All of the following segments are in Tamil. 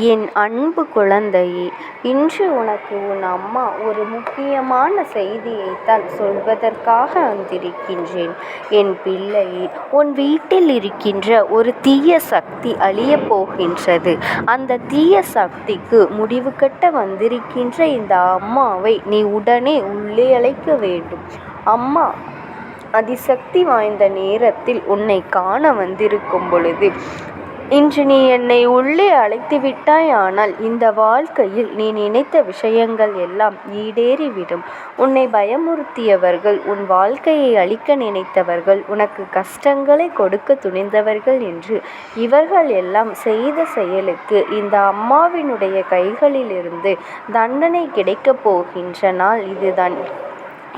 என் அன்பு குழந்தையே, இன்று உனக்கு உன் அம்மா ஒரு முக்கியமான செய்தியைத்தான் சொல்வதற்காக வந்திருக்கின்றேன். என் பிள்ளையே, உன் வீட்டில் இருக்கின்ற ஒரு தீய சக்தி அழியப் போகின்றது. அந்த தீய சக்திக்கு முடிவு கட்ட வந்திருக்கின்ற இந்த அம்மாவை நீ உடனே உள்ளே அழைக்க வேண்டும். அம்மா அதிசக்தி வாய்ந்த நேரத்தில் உன்னை காண வந்திருக்கும் பொழுது இன்று நீ என்னை உள்ளே அழைத்து விட்டாயானால் இந்த வாழ்க்கையில் நீ நினைத்த விஷயங்கள் எல்லாம் ஈடேறிவிடும். உன்னை பயமுறுத்தியவர்கள், உன் வாழ்க்கையை அழிக்க நினைத்தவர்கள், உனக்கு கஷ்டங்களை கொடுக்க துணிந்தவர்கள் என்று இவர்கள் எல்லாம் செய்த செயலுக்கு இந்த அம்மாவினுடைய கைகளிலிருந்து தண்டனை கிடைக்கப் போகின்ற நாள் இதுதான்.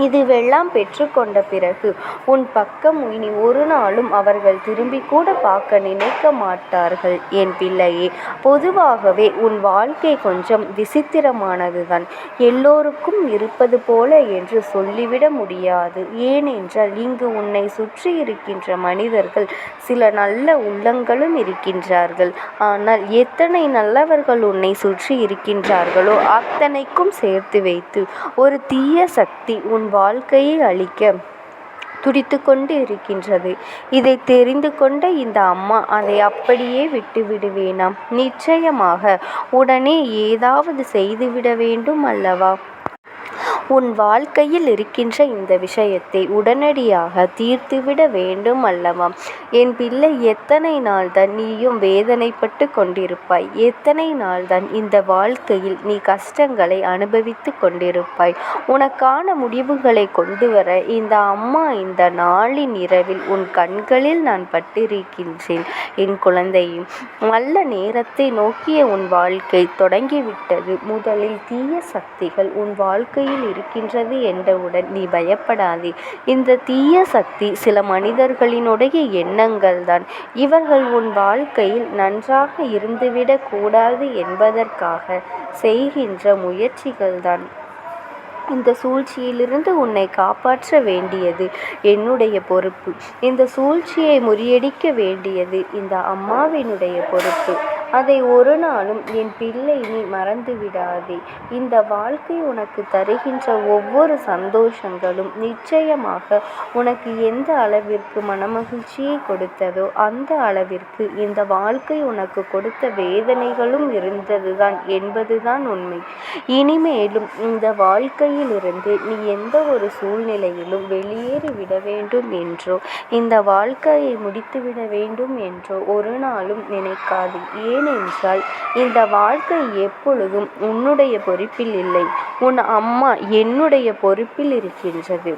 இதுவெல்லாம் பெற்றுக்கொண்ட பிறகு உன் பக்கம் இனி ஒரு நாளும் அவர்கள் திரும்பி கூட பார்க்க நினைக்க மாட்டார்கள். என் பிள்ளையே, பொதுவாகவே உன் வாழ்க்கை கொஞ்சம் விசித்திரமானதுதான். எல்லோருக்கும் இருப்பது போல என்று சொல்லிவிட முடியாது. ஏனென்றால் இங்கு உன்னை சுற்றி இருக்கின்ற மனிதர்கள் சில நல்ல உள்ளங்களும் இருக்கின்றார்கள். ஆனால் எத்தனை நல்லவர்கள் உன்னை சுற்றி இருக்கின்றார்களோ அத்தனைக்கும் சேர்த்து வைத்து ஒரு தீய சக்தி உன் வாழ்க்கையை அழிக்க துடித்து கொண்டு இருக்கின்றது. இதை தெரிந்து கொண்ட இந்த அம்மா அதை அப்படியே விட்டு விடுவேனாம்? நிச்சயமாக உடனே ஏதாவது செய்துவிட வேண்டும் அல்லவா? உன் வாழ்க்கையில் இருக்கின்ற இந்த விஷயத்தை உடனடியாக தீர்த்துவிட வேண்டும் அல்லவா? என் பிள்ளை, எத்தனை நாள்தான் நீயும் வேதனைப்பட்டு கொண்டிருப்பாய்? எத்தனை நாள்தான் இந்த வாழ்க்கையில் நீ கஷ்டங்களை அனுபவித்து கொண்டிருப்பாய்? உனக்கான முடிவுகளை கொண்டு வர இந்த அம்மா இந்த நாளின் இரவில் உன் கண்களில் நான் பட்டிருக்கின்றேன். என் குழந்தையும், நல்ல நேரத்தை நோக்கிய உன் வாழ்க்கை தொடங்கிவிட்டது. முதலில் தீய சக்திகள் உன் வாழ்க்கையில் இருக்கின்றது என்றவுடன் நீ பயப்படாதே. இந்த தீய சக்தி சில மனிதர்களினுடைய எண்ணங்கள் தான். இவர்கள் உன் வாழ்க்கையில் நன்றாக இருந்துவிடக் கூடாது என்பதற்காக செய்கின்ற முயற்சிகள்தான். இந்த சூழ்ச்சியிலிருந்து உன்னை காப்பாற்ற வேண்டியது என்னுடைய பொறுப்பு. இந்த சூழ்ச்சியை முறியடிக்க வேண்டியது இந்த அம்மாவினுடைய பொறுப்பு. அதை ஒரு நாளும் என் பிள்ளை நீ மறந்து விடாதே. இந்த வாழ்க்கை உனக்கு தருகின்ற ஒவ்வொரு சந்தோஷங்களும் நிச்சயமாக உனக்கு எந்த அளவிற்கு மனமகிழ்ச்சியை கொடுத்ததோ அந்த அளவிற்கு இந்த வாழ்க்கை உனக்கு கொடுத்த வேதனைகளும் இருந்ததுதான் என்பதுதான் உண்மை. இனிமேலும் இந்த வாழ்க்கையிலிருந்து நீ எந்த ஒரு சூழ்நிலையிலும் வெளியேறிவிட வேண்டும் என்றோ, இந்த வாழ்க்கையை முடித்துவிட வேண்டும் என்றோ ஒரு நாளும் நினைக்காது. ஏனென்றால் இந்த வாழ்க்கை எப்பொழுதும் உன்னுடைய பொறுப்பில் இல்லை. உன் அம்மா என்னுடைய பொறுப்பில் இருக்கின்றது.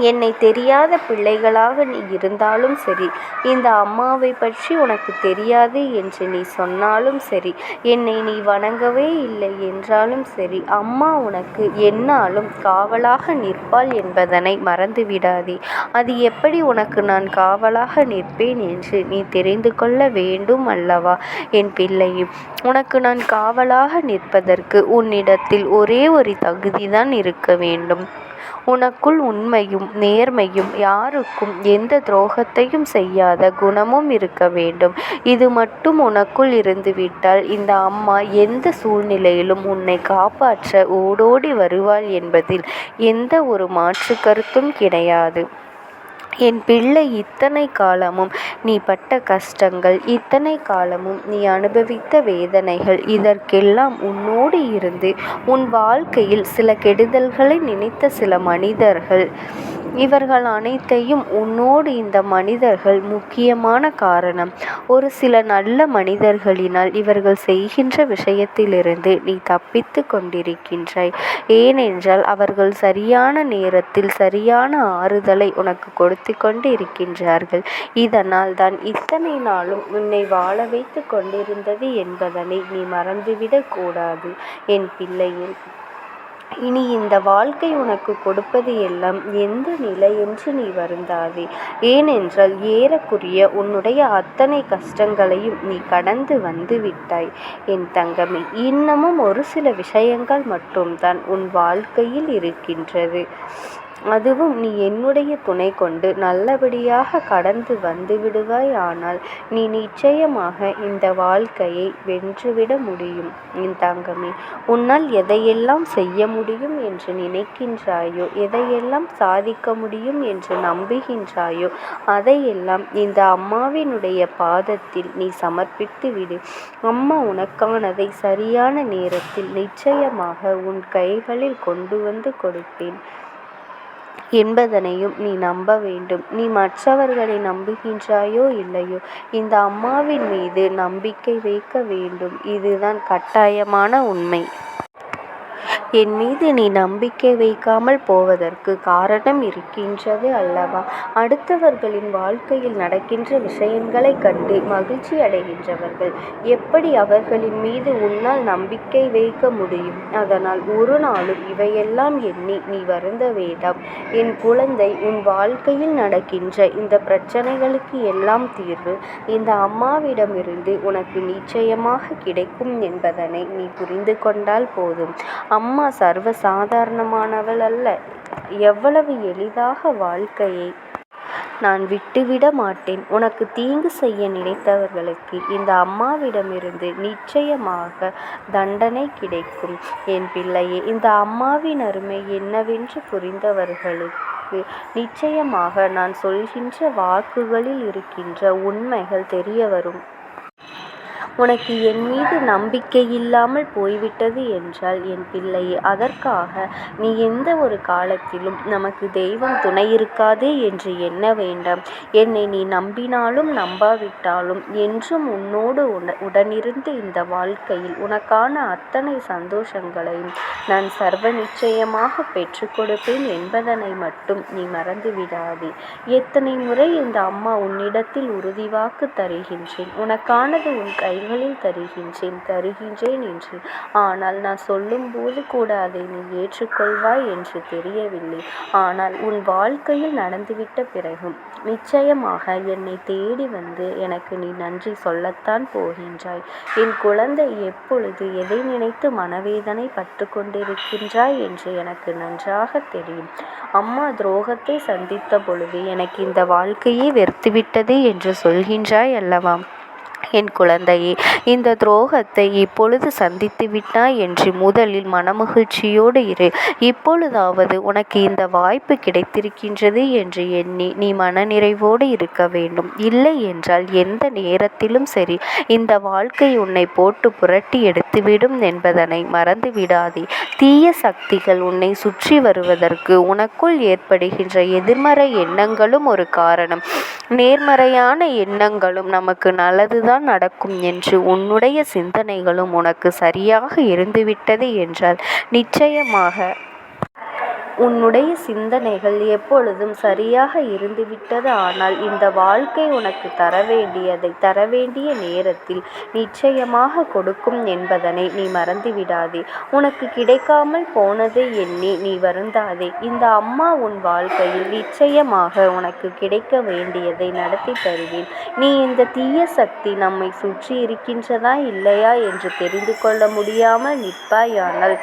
என்னை தெரியாத பிள்ளைகளாக நீ இருந்தாலும் சரி, இந்த அம்மாவை பற்றி உனக்கு தெரியாது என்று நீ சொன்னாலும் சரி, என்னை நீ வணங்கவே இல்லை என்றாலும் சரி, அம்மா உனக்கு எந்நாளும் காவலாக நிற்பாள் என்பதனை மறந்துவிடாதே. அது எப்படி உனக்கு நான் காவலாக நிற்பேன் என்று நீ தெரிந்து கொள்ள வேண்டும் அல்லவா? என் பிள்ளையும், உனக்கு நான் காவலாக நிற்பதற்கு உன்னிடத்தில் ஒரே ஒரு தகுதிதான் இருக்க வேண்டும். உனக்குள் உண்மையும் நேர்மையும், யாருக்கும் எந்த துரோகத்தையும் செய்யாத குணமும் இருக்க வேண்டும். இது மட்டும் உனக்குள் இருந்துவிட்டால் இந்த அம்மா எந்த சூழ்நிலையிலும் உன்னை காப்பாற்ற ஓடோடி வருவாள் என்பதில் எந்த ஒரு மாற்று கருத்தும் கிடையாது. என் பிள்ளை, இத்தனை காலமும் நீ பட்ட கஷ்டங்கள், இத்தனை காலமும் நீ அனுபவித்த வேதனைகள், இதற்கெல்லாம் உன்னோடு இருந்து உன் வாழ்க்கையில் சில கெடுதல்களை நினைத்த சில மனிதர்கள், இவர்கள் அனைத்தையும் உன்னோடு இந்த மனிதர்கள் முக்கியமான காரணம். ஒரு சில நல்ல மனிதர்களினால் இவர்கள் செய்கின்ற விஷயத்திலிருந்து நீ தப்பித்து கொண்டிருக்கின்றாய். ஏனென்றால் அவர்கள் சரியான நேரத்தில் சரியான ஆறுதலை உனக்கு கொடுத்து கொண்டு இருக்கின்றார்கள். இதனால் தான் இத்தனை நாளும் உன்னை வாழ வைத்து கொண்டிருந்தது என்பதனை நீ மறந்துவிடக் கூடாது. என் பிள்ளையில், இனி இந்த வாழ்க்கை உனக்கு கொடுப்பது எல்லாம் எந்த நிலை என்று நீ வருந்தாதே. ஏனென்றால் ஏறக்குறைய உன்னுடைய அத்தனை கஷ்டங்களையும் நீ கடந்து வந்து விட்டாய். என் தங்கமே, இன்னமும் ஒரு சில விஷயங்கள் மட்டும்தான் உன் வாழ்க்கையில் இருக்கின்றது. அதுவும் நீ என்னுடைய துணை கொண்டு நல்லபடியாக கடந்து வந்து விடுவாய். ஆனால் நீ நிச்சயமாக இந்த வாழ்க்கையை வென்றுவிட முடியும். என் தங்கமே, உன்னால் எதையெல்லாம் செய்ய முடியும் என்று நினைக்கின்றாயோ, எதையெல்லாம் சாதிக்க முடியும் என்று நம்புகின்றாயோ, அதையெல்லாம் இந்த அம்மாவினுடைய பாதத்தில் நீ சமர்ப்பித்து விடு. அம்மா உனக்கானதை சரியான நேரத்தில் நிச்சயமாக உன் கைகளில் கொண்டு வந்து கொடுப்பேன் என்பதனையும் நீ நம்ப வேண்டும். நீ மற்றவர்களை நம்புகின்றாயோ இல்லையோ, இந்த அம்மாவின் மீது நம்பிக்கை வைக்க வேண்டும். இதுதான் கட்டாயமான உண்மை. என் மீது நீ நம்பிக்கை வைக்காமல் போவதற்கு காரணம் இருக்கின்றது அல்லவா? அடுத்தவர்களின் வாழ்க்கையில் நடக்கின்ற விஷயங்களை கண்டு மகிழ்ச்சி அடைகின்றவர்கள் எப்படி அவர்களின் மீது உன்னால் நம்பிக்கை வைக்க முடியும்? அதனால் ஒரு நாளும் இவையெல்லாம் எண்ணி நீ வருந்த வேண்டாம். என் குழந்தை, உன் வாழ்க்கையில் நடக்கின்ற இந்த பிரச்சனைகளுக்கு எல்லாம் தீர்வு இந்த அம்மாவிடமிருந்து உனக்கு நிச்சயமாக கிடைக்கும் என்பதனை நீ புரிந்து கொண்டால் போதும். அம்மா சர்வ சாதாரணமானவள் அல்ல. எவ்வளவு எளிதாக வாழ்க்கையை நான் விட்டுவிட மாட்டேன். உனக்கு தீங்கு செய்ய நினைத்தவர்களுக்கு இந்த அம்மாவிடமிருந்து நிச்சயமாக தண்டனை கிடைக்கும். என் பிள்ளையே, இந்த அம்மாவின் அருமை என்னவென்று புரிந்தவர்களுக்கு நிச்சயமாக நான் சொல்கின்ற வாக்குகளில் இருக்கின்ற உண்மைகள் தெரிய வரும். உனக்கு என் மீது நம்பிக்கை இல்லாமல் போய்விட்டது என்றால் என் பிள்ளையே, அதற்காக நீ எந்த ஒரு காலத்திலும் நமக்கு தெய்வம் துணை இருக்காது என்று எண்ண வேண்டாம். என்னை நீ நம்பினாலும் நம்பாவிட்டாலும் என்றும் உன்னோடு உடனிருந்து இந்த வாழ்க்கையில் உனக்கான அத்தனை சந்தோஷங்களையும் நான் சர்வ நிச்சயமாக பெற்று கொடுப்பேன் என்பதனை மட்டும் நீ மறந்து விடாதே. எத்தனை முறை இந்த அம்மா உன்னிடத்தில் உறுதிவாக்கு தருகின்றேன், உனக்கானது உன் கைகளில் தருகின்றேன் என்று. ஆனால் நான் சொல்லும்போது கூட அதை நீ ஏற்றுக்கொள்வாய் என்று தெரியவில்லை. ஆனால் உன் வாழ்க்கையில் நடந்துவிட்ட பிறகும் நிச்சயமாக என்னை தேடி வந்து எனக்கு நீ நன்றி சொல்லத்தான் போகின்றாய். என் குழந்தை, எப்பொழுது எதை நினைத்து மனவேதனை பட்டு கொண்டிருக்கின்றாய் என்று எனக்கு நன்றாக தெரியும். அம்மா துரோகத்தை சந்தித்த பொழுது எனக்கு இந்த வாழ்க்கையே வெறுத்துவிட்டது என்று சொல்கின்றாய் அல்லவா? என் குழந்தையே, இந்த துரோகத்தை இப்பொழுது சந்தித்து விட்டாய் என்று முதலில் மனமகிழ்ச்சியோடு இரு. இப்பொழுதாவது உனக்கு இந்த வாய்ப்பு கிடைத்திருக்கின்றது என்று எண்ணி நீ மனநிறைவோடு இருக்க வேண்டும். இல்லை என்றால் எந்த நேரத்திலும் சரி இந்த வாழ்க்கை உன்னை போட்டு புரட்டி எடுத்துவிடும் என்பதனை மறந்து விடாதே. தீய சக்திகள் உன்னை சுற்றி வருவதற்கு உனக்குள் ஏற்படுகின்ற எதிர்மறை எண்ணங்களும் ஒரு காரணம். நேர்மறையான எண்ணங்களும் நமக்கு நல்லதுதான் நடக்கும் என்று உன்னுடைய சிந்தனைகளும் உனக்கு சரியாக இருந்துவிட்டது என்றால் நிச்சயமாக உன்னுடைய சிந்தனைகள் எப்பொழுதும் சரியாக இருந்துவிட்டது. ஆனால் இந்த வாழ்க்கை உனக்கு தர வேண்டிய நேரத்தில் நிச்சயமாக கொடுக்கும் என்பதனை நீ மறந்துவிடாதே. உனக்கு கிடைக்காமல் போனதை எண்ணி நீ வருந்தாதே. இந்த அம்மா உன் வாழ்க்கையில் நிச்சயமாக உனக்கு கிடைக்க வேண்டியதை நடத்தி தருவேன். நீ இந்த தீய சக்தி நம்மை சுற்றி இருக்கின்றதா இல்லையா என்று தெரிந்து கொள்ள முடியாமல் நிற்பாயானால்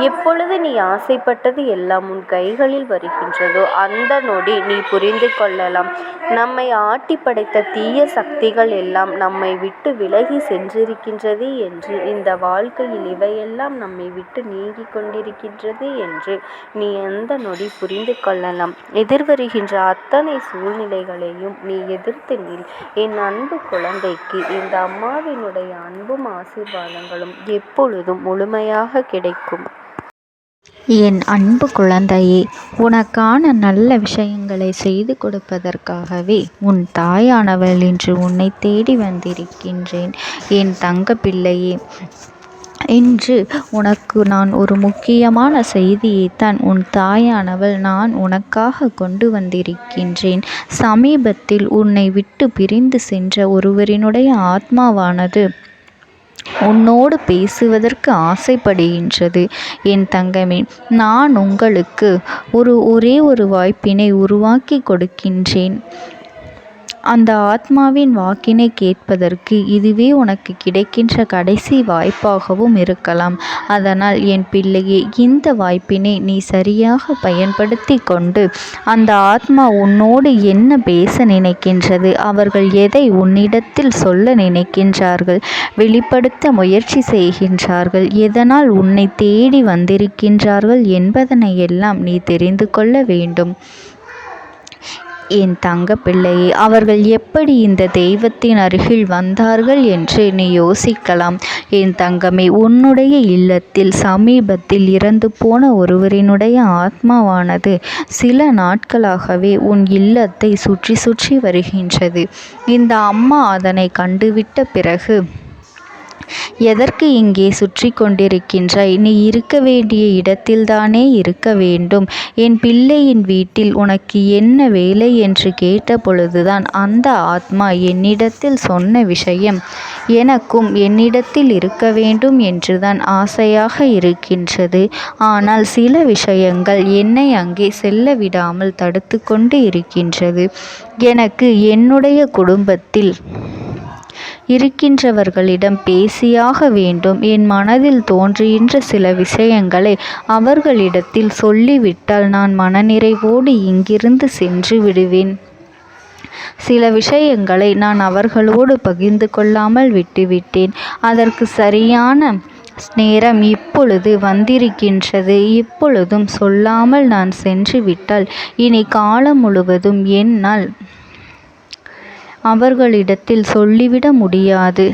எப்பொழுது நீ ஆசைப்பட்டது எல்லாம் உன் கைகளில் வருகின்றதோ அந்த நொடி நீ புரிந்து கொள்ளலாம், நம்மை ஆட்டி படைத்த தீய சக்திகள் எல்லாம் நம்மை விட்டு விலகி சென்றிருக்கின்றது என்று. இந்த வாழ்க்கையில் இவையெல்லாம் நம்மை விட்டு நீங்கி கொண்டிருக்கின்றது என்று நீ அந்த நொடி புரிந்து கொள்ளலாம். எதிர்வருகின்ற அத்தனை சூழ்நிலைகளையும் நீ எதிர்த்து நில். என் அன்பு குழந்தைக்கு இந்த அம்மாவினுடைய அன்பும் ஆசீர்வாதங்களும் எப்பொழுதும் முழுமையாக கிடைக்கும். என் அன்பு குழந்தையே, உனக்கான நல்ல விஷயங்களை செய்து கொடுப்பதற்காகவே உன் தாயானவள் இன்று உன்னை தேடி வந்திருக்கின்றேன். என் தங்க பிள்ளையே, இன்று உனக்கு நான் ஒரு முக்கியமான செய்தியைத்தான் உன் தாயானவள் நான் உனக்காக கொண்டு வந்திருக்கின்றேன். சமீபத்தில் உன்னை விட்டு பிரிந்து சென்ற ஒருவரினுடைய ஆத்மாவானது உன்னோடு பேசுவதற்கு ஆசைப்படுகின்றது. என் தங்கமே, நான் உங்களுக்கு ஒரே ஒரு வாய்ப்பினை உருவாக்கி கொடுக்கின்றேன். அந்த ஆத்மாவின் வாக்கினை கேட்பதற்கு இதுவே உனக்கு கிடைக்கின்ற கடைசி வாய்ப்பாகவும் இருக்கலாம். அதனால் என் பிள்ளையே, இந்த வாய்ப்பினை நீ சரியாக பயன்படுத்தி கொண்டு அந்த ஆத்மா உன்னோடு என்ன பேச நினைக்கின்றது, அவர்கள் எதை உன்னிடத்தில் சொல்ல நினைக்கின்றார்கள், வெளிப்படுத்த முயற்சி செய்கின்றார்கள், எதனால் உன்னை தேடி வந்திருக்கின்றார்கள் என்பதனை எல்லாம் நீ தெரிந்து கொள்ள வேண்டும். என் தங்க பிள்ளையே, அவர்கள் எப்படி இந்த தெய்வத்தின் அருகில் வந்தார்கள் என்று நீ யோசிக்கலாம். என் தங்கமே, உன்னுடைய இல்லத்தில் சமீபத்தில் இறந்து போன ஒருவரினுடைய ஆத்மாவானது சில நாட்களாகவே உன் இல்லத்தை சுற்றி சுற்றி வருகின்றது. இந்த அம்மா அதனை கண்டுவிட்ட பிறகு, எதற்கு இங்கே சுற்றி கொண்டிருக்கின்றாய்? நீ இருக்க வேண்டிய இடத்தில்தானே இருக்க வேண்டும். என் பிள்ளையின் வீட்டில் உனக்கு என்ன வேலை என்று கேட்ட பொழுதுதான் அந்த ஆத்மா என்னிடத்தில் சொன்ன விஷயம், எனக்கும் என்னிடத்தில் இருக்க வேண்டும் என்றுதான் ஆசையாக இருக்கின்றது. ஆனால் சில விஷயங்கள் என்னை அங்கே செல்ல விடாமல் தடுத்து கொண்டு இருக்கின்றது. எனக்கு என்னுடைய குடும்பத்தில் இருக்கின்றவர்களிடம் பேசியாக வேண்டும். என் மனதில் தோன்றுகின்ற சில விஷயங்களை அவர்களிடத்தில் சொல்லிவிட்டால் நான் மனநிறைவோடு இங்கிருந்து சென்று விடுவேன். சில விஷயங்களை நான் அவர்களோடு பகிர்ந்து கொள்ளாமல் விட்டுவிட்டேன். அதற்கு சரியான நேரம் இப்பொழுது வந்திருக்கின்றது. இப்பொழுதும் சொல்லாமல் நான் சென்று விட்டால் இனி காலம் முழுவதும் என்னால் அவர்களிடத்தில் சொல்லிவிட முடியாது.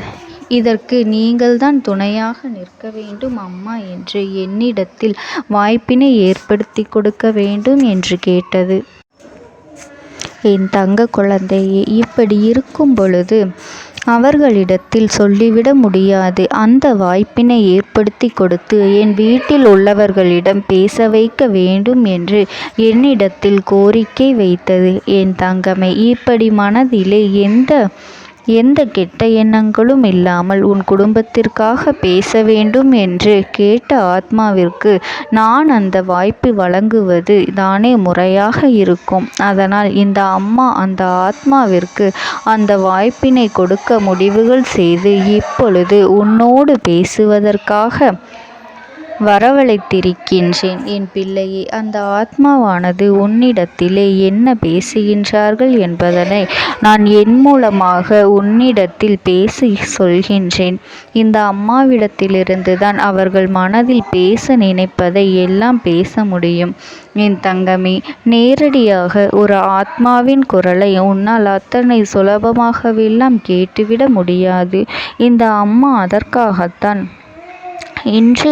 இதற்கு நீங்கள்தான் துணையாக நிற்க வேண்டும் அம்மா என்று என்னிடத்தில் வாய்ப்பினை ஏற்படுத்தி கொடுக்க வேண்டும் என்று கேட்டது. என் தங்க குழந்தையே, இப்படி இருக்கும் பொழுது அவர்களிடத்தில் சொல்லிவிட முடியாது. அந்த வாய்ப்பினை ஏற்படுத்தி கொடுத்து என் வீட்டில் உள்ளவர்களிடம் பேச வைக்க வேண்டும் என்று என்னிடத்தில் கோரிக்கை வைத்தது. என் தங்கமே, இப்படி மனதிலே எந்த கெட்ட எண்ணங்களும் இல்லாமல் உன் குடும்பத்திற்காக பேச வேண்டும் என்று கேட்ட ஆத்மாவிற்கு நான் அந்த வாய்ப்பு வழங்குவது தானே முறையாக இருக்கும். அதனால் இந்த அம்மா அந்த ஆத்மாவிற்கு அந்த வாய்ப்பினை கொடுக்க முடிவுகள் செய்து இப்பொழுது உன்னோடு பேசுவதற்காக வரவழைத்திருக்கின்றேன். என் பிள்ளையே, அந்த ஆத்மாவானது உன்னிடத்திலே என்ன பேசுகின்றார்கள் என்பதனை நான் என் மூலமாக உன்னிடத்தில் பேசி சொல்கின்றேன். இந்த அம்மாவிடத்திலிருந்து தான் அவர்கள் மனதில் பேச நினைப்பதை எல்லாம் பேச முடியும். என் தங்கமே, நேரடியாக ஒரு ஆத்மாவின் குரலை உன்னால் அத்தனை சுலபமாகவெல்லாம் கேட்டுவிட முடியாது. இந்த அம்மா அதற்காகத்தான் இன்று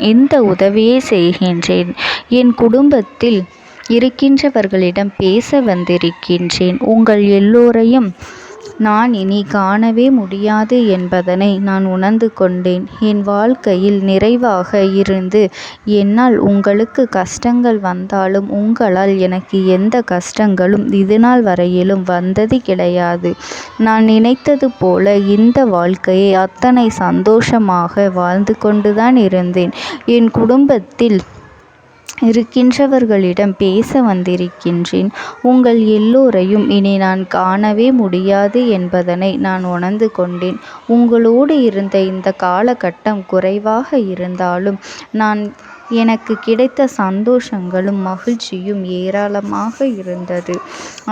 இந்த உதவியை செய்கின்றேன். என் குடும்பத்தில் இருக்கின்றவர்களிடம் பேச வந்திருக்கின்றேன். உங்கள் எல்லோரையும் நான் இனி காணவே முடியாது என்பதனை நான் உணர்ந்து கொண்டேன். என் வாழ்க்கையில் நிறைவாக இருந்து என்னால் உங்களுக்கு கஷ்டங்கள் வந்தாலும் உங்களால் எனக்கு எந்த கஷ்டங்களும் இதுநாள் வரையிலும் வந்தது கிடையாது. நான் நினைத்தது போல இந்த வாழ்க்கையை அத்தனை சந்தோஷமாக வாழ்ந்து கொண்டுதான் இருந்தேன். என் குடும்பத்தில் இருக்கின்றவர்களிடம் பேச வந்திருக்கின்றேன். உங்கள் எல்லோரையும் இனி நான் காணவே முடியாது என்பதனை நான் உணர்ந்து கொண்டேன். உங்களோடு இருந்த இந்த காலகட்டம் குறைவாக இருந்தாலும் எனக்கு கிடைத்த சந்தோஷங்களும் மகிழ்ச்சியும் ஏராளமாக இருந்தது.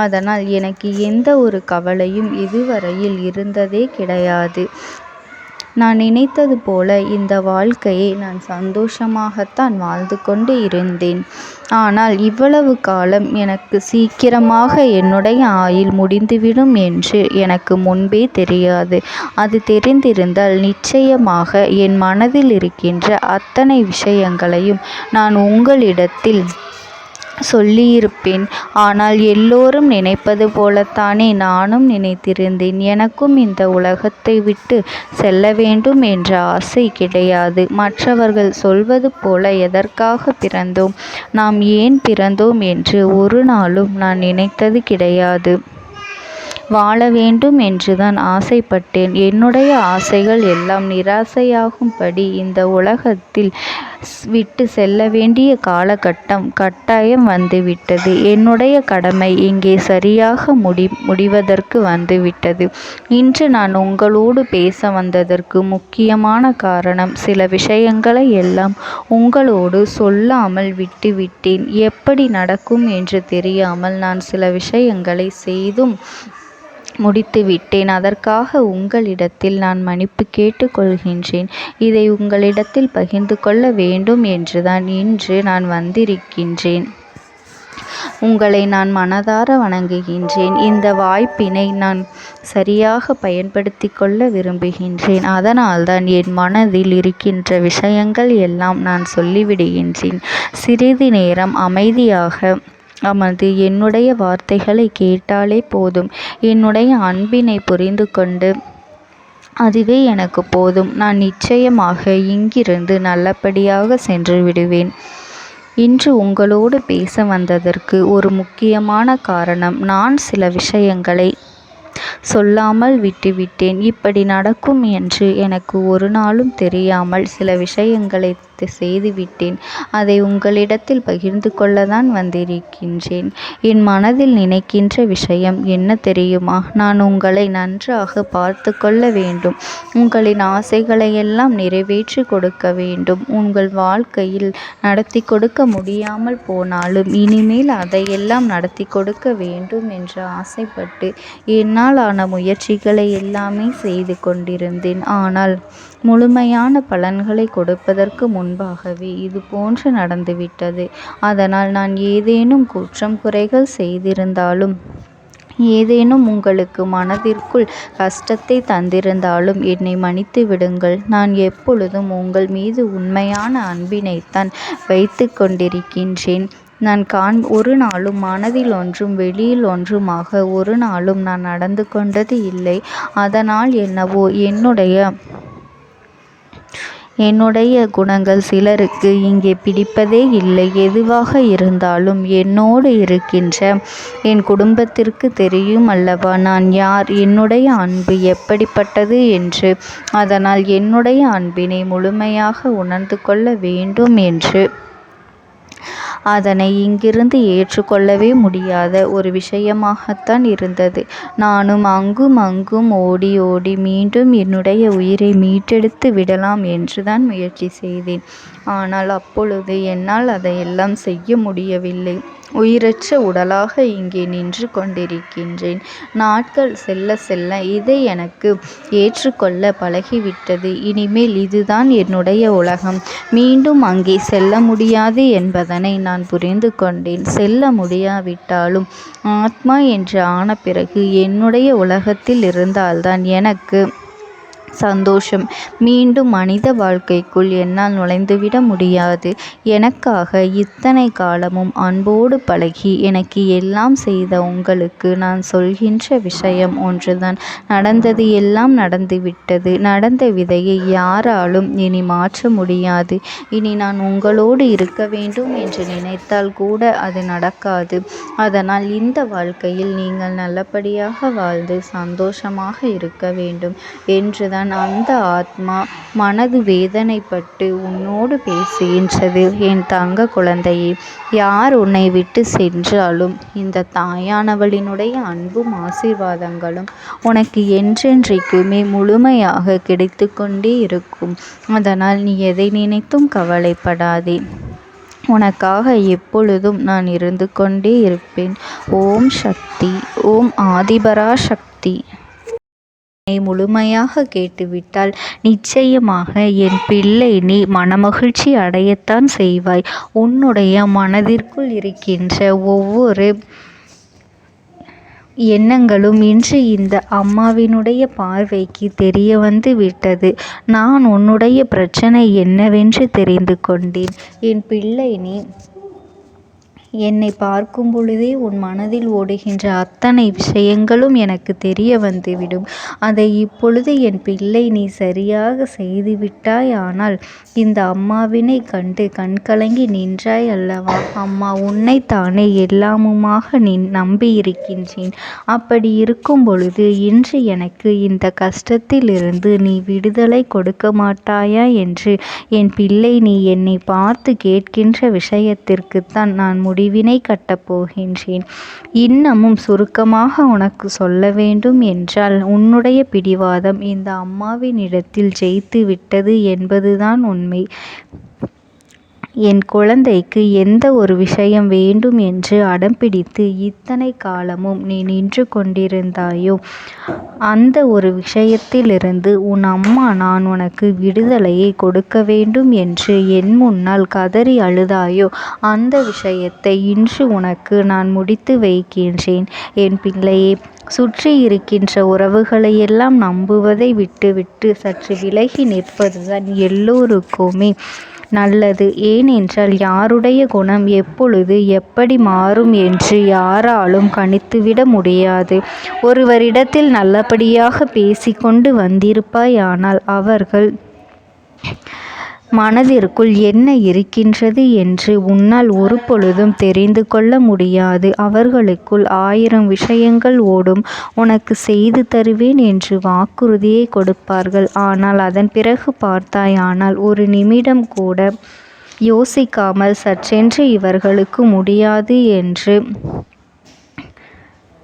அதனால் எனக்கு எந்த ஒரு கவலையும் இதுவரையில் இருந்ததே கிடையாது. நான் நினைத்தது போல இந்த வாழ்க்கையை நான் சந்தோஷமாகத்தான் வாழ்ந்து கொண்டு இருந்தேன். ஆனால் இவ்வளவு காலம் எனக்கு சீக்கிரமாக என்னுடைய ஆயுள் முடிந்துவிடும் என்று எனக்கு முன்பே தெரியாது. அது தெரிந்திருந்தால் நிச்சயமாக என் மனதில் இருக்கின்ற அத்தனை விஷயங்களையும் நான் உங்களிடத்தில் சொல்லியிருப்பேன். ஆனால் எல்லோரும் நினைப்பது போலத்தானே நானும் நினைத்திருந்தேன். எனக்கும் இந்த உலகத்தை விட்டு செல்ல வேண்டும் என்ற ஆசை கிடையாது. மற்றவர்கள் சொல்வது போல எதற்காக பிறந்தோம், நாம் ஏன் பிறந்தோம் என்று ஒரு நாளும் நான் நினைத்தது கிடையாது. வாழ வேண்டும் என்றுதான் ஆசைப்பட்டேன். என்னுடைய ஆசைகள் எல்லாம் நிராசையாகும்படி இந்த உலகத்தில் விட்டு செல்ல வேண்டிய காலகட்டம் கட்டாயம் வந்துவிட்டது. என்னுடைய கடமை இங்கே சரியாக முடிவதற்கு வந்துவிட்டது. இன்று நான் உங்களோடு பேச வந்ததற்கு முக்கியமான காரணம், சில விஷயங்களை எல்லாம் உங்களோடு சொல்லாமல் விட்டுவிட்டேன். எப்படி நடக்கும் என்று தெரியாமல் நான் சில விஷயங்களை செய்தும் முடித்துவிட்டேன். அதற்காக உங்களிடத்தில் நான் மன்னிப்பு கேட்டுக்கொள்கின்றேன். இதை உங்களிடத்தில் பகிர்ந்து கொள்ள வேண்டும் என்றுதான் இன்று நான் வந்திருக்கின்றேன். உங்களை நான் மனதார வணங்குகின்றேன். இந்த வாய்ப்பினை நான் சரியாக பயன்படுத்தி கொள்ள விரும்புகின்றேன். அதனால்தான் என் மனதில் இருக்கின்ற விஷயங்கள் எல்லாம் நான் சொல்லிவிடுகின்றேன். சிறிது நேரம் அமைதியாக அமர்ந்து என்னுடைய வார்த்தைகளை கேட்டாலே போதும். என்னுடைய அன்பினை புரிந்து கொண்டு அதுவே எனக்கு போதும். நான் நிச்சயமாக இங்கிருந்து நல்லபடியாக சென்று விடுவேன். இன்று உங்களோடு பேச வந்ததற்கு ஒரு முக்கியமான காரணம், நான் சில விஷயங்களை சொல்லாமல் விட்டுவிட்டேன். இப்படி நடக்கும் என்று எனக்கு ஒரு நாளும் தெரியாமல் சில விஷயங்களை செய்துவிட்டேன். அதை உங்களிடத்தில் பகிர்ந்து கொள்ளத்தான் வந்திருக்கின்றேன். என் மனதில் நினைக்கின்ற விஷயம் என்ன தெரியுமா? நான் உங்களை நன்றாக பார்த்து கொள்ள வேண்டும். உங்களின் ஆசைகளை எல்லாம் நிறைவேற்றி கொடுக்க வேண்டும். உங்கள் வாழ்க்கையில் நடத்தி கொடுக்க முடியாமல் போனாலும் இனிமேல் அதையெல்லாம் நடத்தி கொடுக்க வேண்டும் என்று ஆசைப்பட்டு என்னால் ஆன முயற்சிகளை எல்லாமே செய்து கொண்டிருந்தேன். ஆனால் முழுமையான பலன்களை கொடுப்பதற்கு முன்பாகவே இது போன்று நடந்துவிட்டது. அதனால் நான் ஏதேனும் குற்றம் குறைகள் செய்திருந்தாலும், ஏதேனும் உங்களுக்கு மனதிற்குள் கஷ்டத்தை தந்திருந்தாலும் என்னை மன்னித்து விடுங்கள். நான் எப்பொழுதும் உங்கள் மீது உண்மையான அன்பினைத்தான் வைத்து கொண்டிருக்கின்றேன். நான் ஒரு நாளும் மனதில் ஒன்றும் வெளியில் ஒன்றுமாக ஒரு நாளும் நான் நடந்து கொண்டது இல்லை. அதனால் என்னவோ என்னுடைய குணங்கள் சிலருக்கு இங்கே பிடிப்பதே இல்லை. எதுவாக இருந்தாலும் என்னோடு இருக்கின்ற என் குடும்பத்திற்கு தெரியும் அல்லவா நான் யார், என்னுடைய அன்பு எப்படிப்பட்டது என்று. அதனால் என்னுடைய அன்பினை முழுமையாக உணர்ந்து கொள்ள வேண்டும் என்று அதனை இங்கிருந்து ஏற்றுக்கொள்ளவே முடியாத ஒரு விஷயமாகத்தான் இருந்தது. நானும் அங்கும் அங்கும் ஓடி ஓடி மீண்டும் என்னுடைய உயிரை மீட்டெடுத்து விடலாம் என்றுதான் முயற்சி செய்தேன். ஆனால் அப்பொழுது என்னால் அதையெல்லாம் செய்ய முடியவில்லை. உயிரற்ற உடலாக இங்கே நின்று கொண்டிருக்கின்றேன். நாட்கள் செல்ல செல்ல இதை எனக்கு ஏற்றுக்கொள்ள பழகிவிட்டது. இனிமேல் இதுதான் என்னுடைய உலகம். மீண்டும் அங்கே செல்ல முடியாது என்பதனை நான் புரிந்து கொண்டேன். செல்ல முடியாவிட்டாலும் ஆத்மா என்று ஆன பிறகு என்னுடைய உலகத்தில் இருந்தால்தான் எனக்கு சந்தோஷம். மீண்டும் மனித வாழ்க்கைக்குள் என்னால் நுழைந்துவிட முடியாது. எனக்காக இத்தனை காலமும் அன்போடு பழகி எனக்கு எல்லாம் செய்த உங்களுக்கு நான் சொல்கின்ற விஷயம் ஒன்றுதான். நடந்தது எல்லாம் நடந்துவிட்டது. நடந்த விதையை யாராலும் இனி மாற்ற முடியாது. இனி நான் உங்களோடு இருக்க வேண்டும் என்று நினைத்தால் கூட அது நடக்காது. அதனால் இந்த வாழ்க்கையில் நீங்கள் நல்லபடியாக வாழ்ந்து சந்தோஷமாக இருக்க வேண்டும் என்றுதான் அந்த ஆத்மா மனது வேதனைப்பட்டு உன்னோடு பேசுகின்றது. என் தங்க குழந்தையே, யார் உன்னை விட்டு சென்றாலும் இந்த தாயானவளினுடைய அன்பும் ஆசீர்வாதங்களும் உனக்கு என்றென்றைக்குமே முழுமையாக கிடைத்து கொண்டே இருக்கும். அதனால் நீ எதை நினைத்தும் கவலைப்படாதே. உனக்காக எப்பொழுதும் நான் இருந்து கொண்டே இருப்பேன். ஓம் சக்தி. ஓம் ஆதிபரா சக்தி. முழுமையாக கேட்டுவிட்டால் நிச்சயமாக என் பிள்ளை நீ மனமகிழ்ச்சி அடையத்தான் செய்வாய். உன்னுடைய மனதிற்குள் இருக்கின்ற ஒவ்வொரு எண்ணங்களும் இன்று இந்த அம்மாவினுடைய பார்வைக்கு தெரிய வந்து விட்டது. நான் உன்னுடைய பிரச்சனை என்னவென்று தெரிந்து கொண்டேன். என் பிள்ளை நீ என்னை பார்க்கும் பொழுதே உன் மனதில் ஓடுகின்ற அத்தனை விஷயங்களும் எனக்கு தெரிய வந்துவிடும். அதை இப்பொழுது என் பிள்ளை நீ சரியாக செய்துவிட்டாய். ஆனால் இந்த அம்மாவினை கண்டு கண்கலங்கி நின்றாய் அல்லவா? அம்மா உன்னைத்தானே எல்லாமுமாக நம்பியிருக்கின்றேன். அப்படி இருக்கும் பொழுது இன்று எனக்கு இந்த கஷ்டத்திலிருந்து நீ விடுதலை கொடுக்க மாட்டாயா என்று என் பிள்ளை நீ என்னை பார்த்து கேட்கின்ற விஷயத்திற்குத்தான் நான் முடிவினை கட்டப் போகின்றேன். இன்னமும் சுருக்கமாக உனக்கு சொல்ல வேண்டும் என்றால் உன்னுடைய பிடிவாதம் இந்த அம்மாவினிடத்தில் ஜெயித்து விட்டது என்பதுதான் உண்மை. என் குழந்தைக்கு எந்த ஒரு விஷயம் வேண்டும் என்று அடம்பிடித்து இத்தனை காலமும் நீ நின்று கொண்டிருந்தாயோ அந்த ஒரு விஷயத்திலிருந்து உன் அம்மா நான் உனக்கு விடுதலையை கொடுக்க வேண்டும் என்று என் முன்னால் கதறி அழுதாயோ அந்த விஷயத்தை இன்று உனக்கு நான் முடித்து வைக்கின்றேன். என் பிள்ளையே, சுற்றி இருக்கின்ற உறவுகளையெல்லாம் நம்புவதை விட்டுவிட்டு சற்று விலகி நிற்பதுதான் எல்லோருக்குமே நல்லது. ஏனென்றால் யாருடைய குணம் எப்பொழுது எப்படி மாறும் என்று யாராலும் கணித்துவிட முடியாது. ஒருவரிடத்தில் நல்லபடியாக பேசிக்கொண்டு வந்திருப்பாய். ஆனால் அவர்கள் மனதிற்குள் என்ன இருக்கின்றது என்று உன்னால் ஒரு பொழுதும் தெரிந்து கொள்ள முடியாது. அவர்களுக்குள் 1000 விஷயங்கள் ஓடும். உனக்கு செய்து தருவேன் என்று வாக்குறுதியை கொடுப்பார்கள். ஆனால் அதன் பிறகு பார்த்தாயானால் ஒரு நிமிடம் கூட யோசிக்காமல் சற்றென்று இவர்களுக்கு முடியாது என்று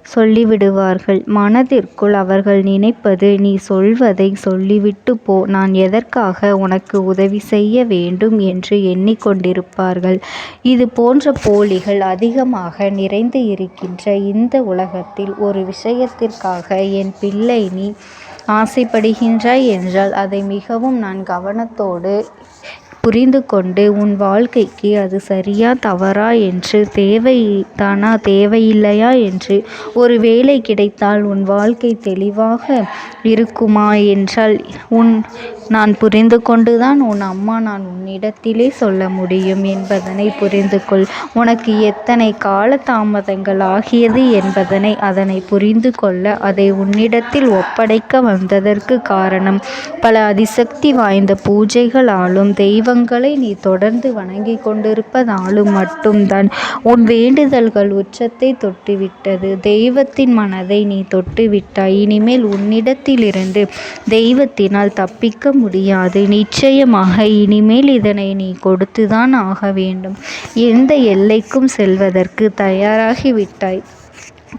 சொல்லிவிடுவார்கள். மனதிற்குள் அவர்கள் நினைப்பது நீ சொல்வதை சொல்லிவிட்டு போ, நான் எதற்காக உனக்கு உதவி செய்ய வேண்டும் என்று எண்ணிக்கொண்டிருப்பார்கள். இது போன்ற போலிகள் அதிகமாக நிறைந்து இருக்கின்ற இந்த உலகத்தில் ஒரு விஷயத்திற்காக என் பிள்ளை நீ ஆசைப்படுகின்றாய் என்றால் அதை மிகவும் நான் கவனத்தோடு புரிந்து கொண்டு உன் வாழ்க்கைக்கு அது சரியா தவறா என்று தேவைதானா தேவையில்லையா என்று ஒரு வேலை கிடைத்தால் உன் வாழ்க்கை தெளிவாக இருக்குமா என்றால் நான் புரிந்து கொண்டுதான் உன் அம்மா நான் உன்னிடத்திலே சொல்ல முடியும் என்பதனை புரிந்து கொள். உனக்கு எத்தனை கால தாமதங்கள் ஆகியது என்பதனை அதனை புரிந்து கொள்ள அதை உன்னிடத்தில் ஒப்படைக்க வந்ததற்கு காரணம் பல அதிசக்தி வாய்ந்த பூஜைகளாலும் தெய்வங்களை நீ தொடர்ந்து வணங்கி கொண்டிருப்பதாலும் மட்டும்தான் உன் வேண்டுதல்கள் உச்சத்தை தொட்டுவிட்டது. தெய்வத்தின் மனதை நீ தொட்டுவிட்டாய். இனிமேல் உன்னிடத்திலிருந்து தெய்வத்தினால் தப்பிக்க முடியாது. நிச்சயமாக இனிமேல் இதனை நீ கொடுத்துதான் ஆக வேண்டும். எந்த எல்லைக்கும் செல்வதற்கு தயாராகிவிட்டாய்.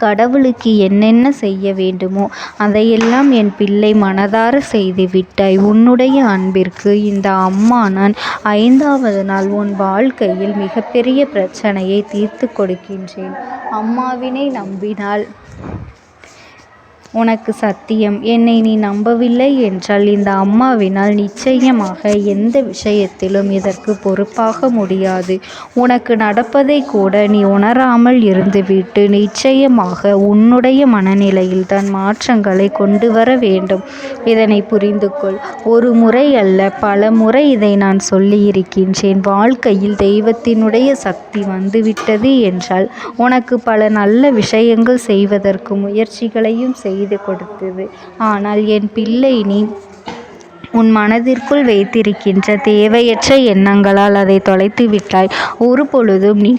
கடவுளுக்கு என்னென்ன செய்ய வேண்டுமோ அதையெல்லாம் என் பிள்ளை மனதார செய்து விட்டாய். உன்னுடைய அன்பிற்கு இந்த அம்மா நான் 5வது நாள் உன் வாழ்க்கையில் மிகப்பெரிய பிரச்சனையை தீர்த்து கொடுக்கின்றேன். அம்மாவினை நம்பினால் உனக்கு சத்தியம். என்னை நீ நம்பவில்லை என்றால் இந்த அம்மாவினால் நிச்சயமாக எந்த விஷயத்திலும் இதற்கு பொறுப்பாக முடியாது. உனக்கு நடப்பதை கூட நீ உணராமல் இருந்துவிட்டு நிச்சயமாக உன்னுடைய மனநிலையில் தான் மாற்றங்களை கொண்டு வர வேண்டும். இதனை புரிந்து கொள். ஒரு முறை அல்ல பல முறை இதை நான் சொல்லியிருக்கின்றேன். வாழ்க்கையில் தெய்வத்தினுடைய சக்தி வந்துவிட்டது என்றால் உனக்கு பல நல்ல விஷயங்கள் செய்வதற்கு முயற்சிகளையும் செய்து கொடுத்தது. ஆனால் என் பிள்ளை நீ உன் மனதிற்குள் வைத்திருக்கின்ற தேவையற்ற எண்ணங்களால் அதை தொலைத்து விட்டாய். ஒரு பொழுதும் நீ